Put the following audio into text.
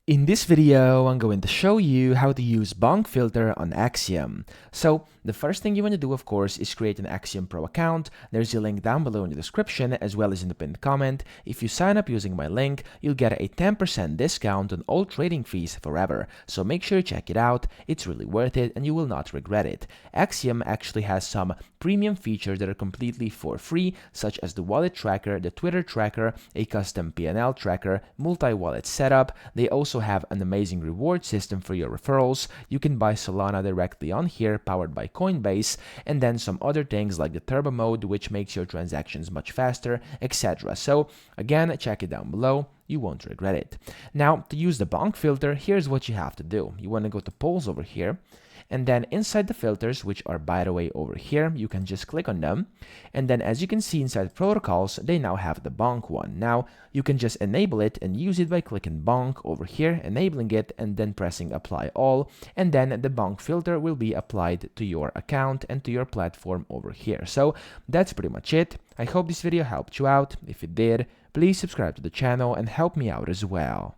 In this video, I'm going to show you how to use BONK filter on Axiom. So the first thing you want to do, of course, is create an Axiom Pro account. There's a link down below in the description as well as in the pinned comment. If you sign up using my link, you'll get a 10% discount on all trading fees forever. So make sure you check it out. It's really worth it and you will not regret it. Axiom actually has some premium features that are completely for free, such as the wallet tracker, the Twitter tracker, a custom P&L tracker, multi-wallet setup. They also have an amazing reward system for your referrals. You can buy Solana directly on here, powered by Coinbase, and then some other things like the turbo mode, which makes your transactions much faster, etc. So again, check it down below. You won't regret it. Now, to use the BONK filter, here's what you have to do. You want to go to polls over here, and then inside the filters, which are by the way over here, you can just click on them. And then as you can see inside protocols, they now have the BONK one. Now you can just enable it and use it by clicking BONK over here, enabling it, and then pressing apply all. And then the BONK filter will be applied to your account and to your platform over here. So that's pretty much it. I hope this video helped you out. If it did, please subscribe to the channel and help me out as well.